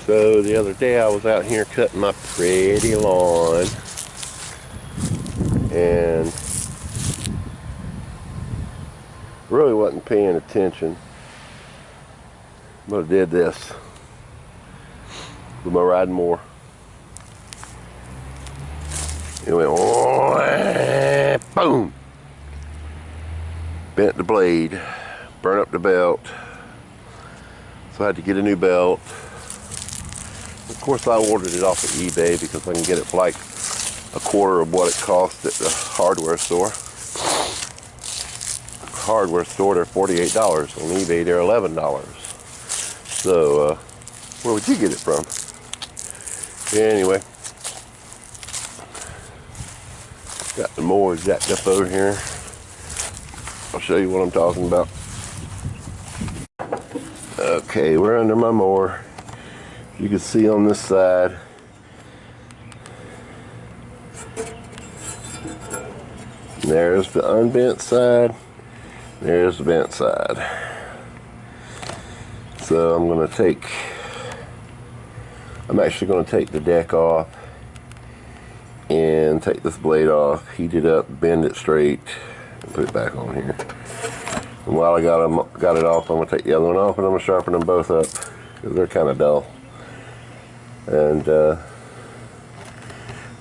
So the other day I was out here cutting my pretty lawn, and really wasn't paying attention, but I did this with my riding mower. It went boom, bent the blade, burnt up the belt, so I had to get a new belt. Of course, I ordered it off of eBay because I can get it for like a quarter of what it cost at the hardware store. Hardware store, they're $48. On eBay, they're $11. So, where would you get it from? Anyway, got the mower jacked up over here. I'll show you what I'm talking about. Okay, we're under my mower. You can see on this side, there's the unbent side, there's the bent side. So I'm actually going to take the deck off and take this blade off, heat it up, bend it straight, and put it back on here. And while I got it off, I'm going to take the other one off and I'm going to sharpen them both up because they're kind of dull. And then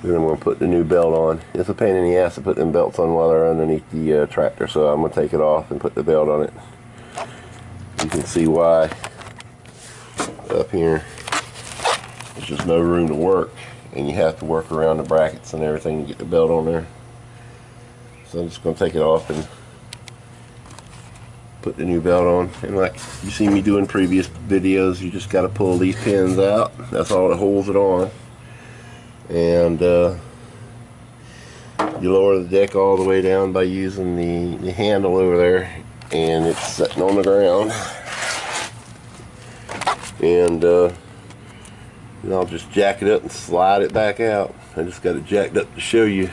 I'm going to put the new belt on. It's a pain in the ass to put them belts on while they're underneath the tractor, so I'm going to take it off and put the belt on it. You can see why up here there's just no room to work, and you have to work around the brackets and everything to get the belt on there. So I'm just going to take it off and put the new belt on. And like you see me do in previous videos, you just got to pull these pins out. That's all that holds it on. And you lower the deck all the way down by using the handle over there, and it's sitting on the ground. And I'll just jack it up and slide it back out. I just got it jacked up to show you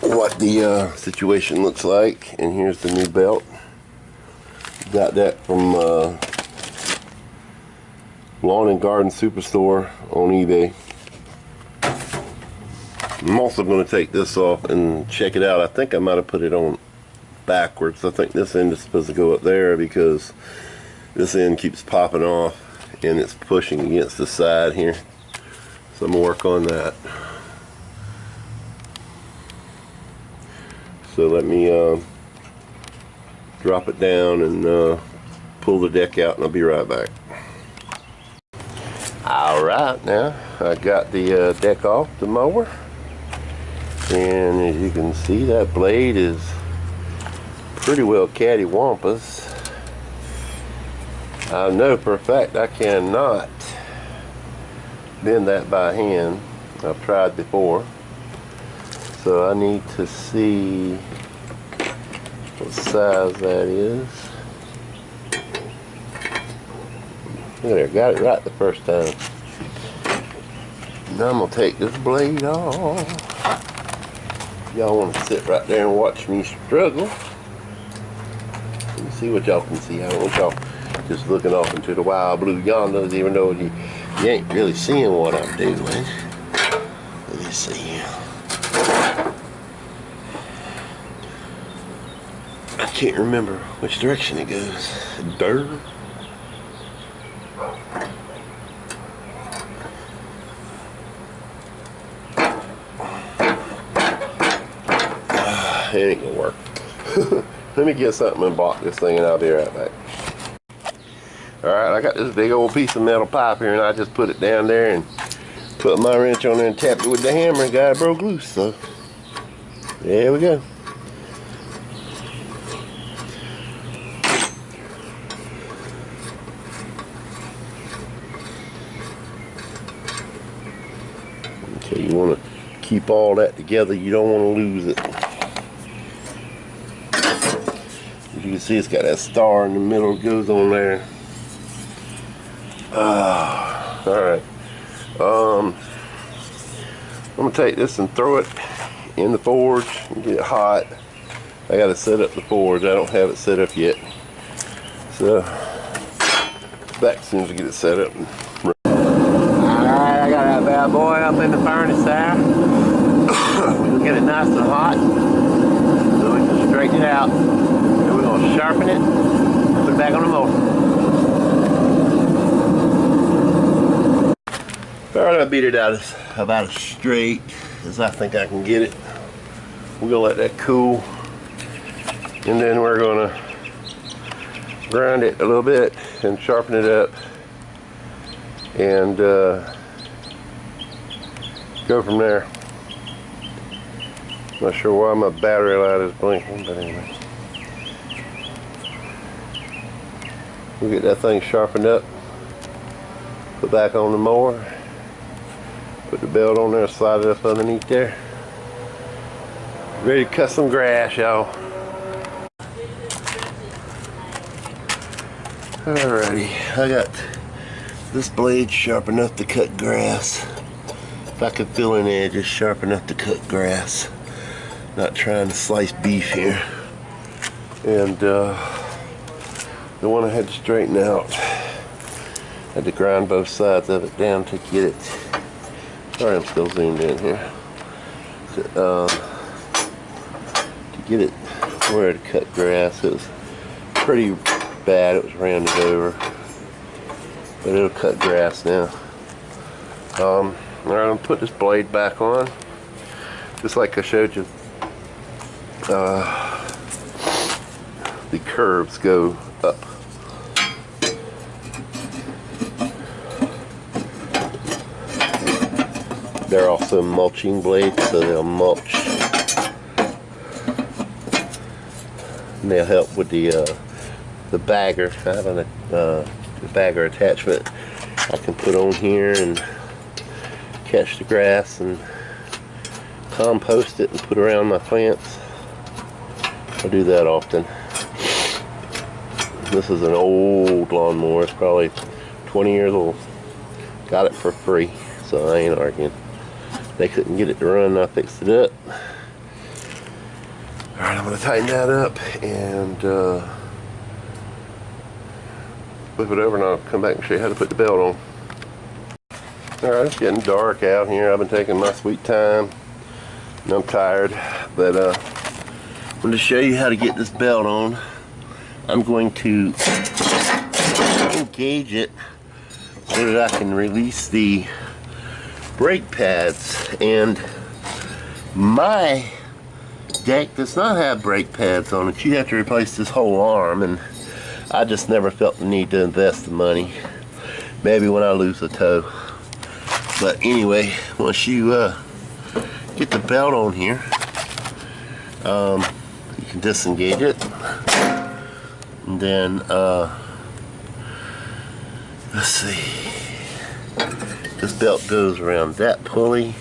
what the situation looks like. And here's the new belt. Got that from Lawn and Garden Superstore on eBay. I'm also going to take this off and check it out. I think I might have put it on backwards. I think this end is supposed to go up there because this end keeps popping off and it's pushing against the side here. So I'm going to work on that. So let me drop it down and pull the deck out, and I'll be right back. Alright, now I got the deck off the mower, and as you can see, that blade is pretty well cattywampus. I know for a fact I cannot bend that by hand. I've tried before. So I need to see what size that is. There, got it right the first time. Now I'm going to take this blade off. Y'all want to sit right there and watch me struggle. Let me see what y'all can see. I don't want y'all just looking off into the wild blue yonder, even though you ain't really seeing what I'm doing. Let me see. I can't remember which direction it goes. Dirt. It ain't gonna work. Let me get something and block this thing and I'll be right back. Alright, I got this big old piece of metal pipe here, and I just put it down there and put my wrench on there and tapped it with the hammer and got it broke loose. So there we go. Okay, you want to keep all that together. You don't want to lose it. As you can see, it's got that star in the middle that goes on there. Alright. I'm going to take this and throw it in the forge and get it hot. I got to set up the forge. I don't have it set up yet. So, back as soon as we get it set up. Alright, I got that bad boy up in the furnace there. We'll get it nice and hot so we can straighten it out. Then we're going to sharpen it and put it back on the mower. Alright, I beat it out about as straight as I think I can get it. We're going to let that cool. And then we're going to grind it a little bit and sharpen it up and go from there. Not sure why my battery light is blinking, but anyway. We'll get that thing sharpened up, put back on the mower, put the belt on there, slide it up underneath there. Ready to cut some grass, y'all. Alrighty, I got this blade sharp enough to cut grass. If I could fill in edges, sharp enough to cut grass. Not trying to slice beef here. And the one I had to straighten out, had to grind both sides of it down to get it. Sorry, I'm still zoomed in here. To get it where to cut grass, it was pretty bad. It was rounded over, but it'll cut grass now. Alright, I'm gonna put this blade back on, just like I showed you. The curves go up. They're also mulching blades, so they'll mulch. And they'll help with the bagger. I have a bagger attachment I can put on here and catch the grass and compost it and put around my plants. I do that often. This is an old lawnmower. It's probably 20 years old. Got it for free, so I ain't arguing. They couldn't get it to run, I fixed it up. Alright, I'm going to tighten that up and flip it over, and I'll come back and show you how to put the belt on. Alright, it's getting dark out here. I've been taking my sweet time and I'm tired, but I'm going to show you how to get this belt on. I'm going to engage it so that I can release the brake pads, and my deck does not have brake pads on it. You have to replace this whole arm, and I just never felt the need to invest the money. Maybe when I lose a toe. But anyway, once you get the belt on here, you can disengage it, and then let's see, this belt goes around that pulley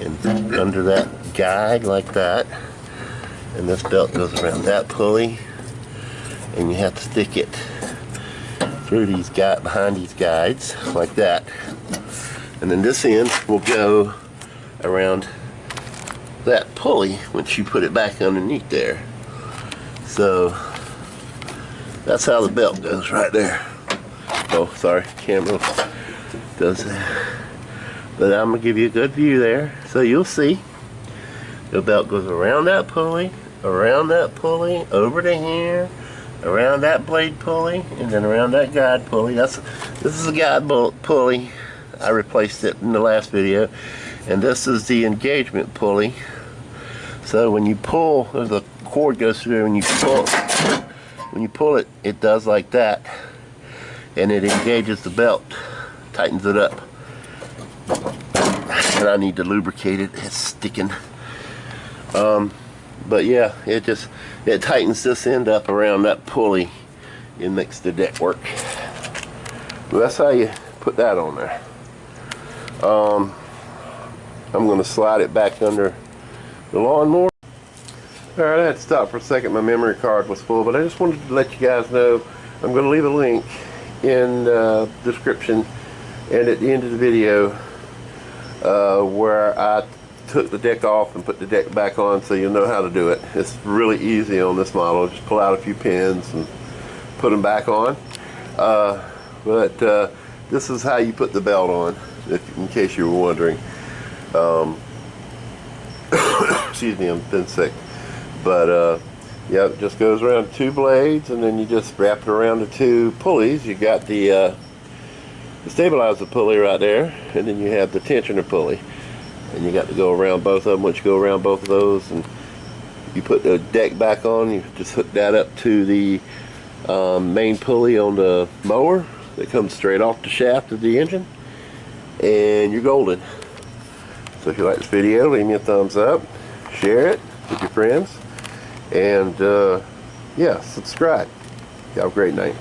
and under that guide like that, and this belt goes around that pulley, and you have to stick it through these behind these guides like that, and then this end will go around that pulley once you put it back underneath there. So that's how the belt goes right there. Oh, sorry, camera does that. But I'm gonna give you a good view there, so you'll see the belt goes around that pulley, over to here, around that blade pulley, and then around that guide pulley. This is a guide pulley. I replaced it in the last video, and this is the engagement pulley. So when you pull, the cord goes through, and when you pull it, it does like that, and it engages the belt, tightens it up. And I need to lubricate it. It's sticking. But yeah, it tightens this end up around that pulley. It makes the deck work. Well, that's how you put that on there. I'm going to slide it back under the lawnmower. Alright, I had to stop for a second. My memory card was full, but I just wanted to let you guys know I'm going to leave a link in the description and at the end of the video where I took the deck off and put the deck back on, so you'll know how to do it. It's really easy on this model. Just pull out a few pins and put them back on. But this is how you put the belt on, in case you were wondering. Excuse me, I've been sick. But yeah, it just goes around 2 blades, and then you just wrap it around the 2 pulleys. You got the stabilizer pulley right there, and then you have the tensioner pulley. And you got to go around both of them. Once you go around both of those, and you put the deck back on, you just hook that up to the main pulley on the mower that comes straight off the shaft of the engine, and you're golden. So if you like this video, leave me a thumbs up, share it with your friends, and yeah, subscribe. You have a great night.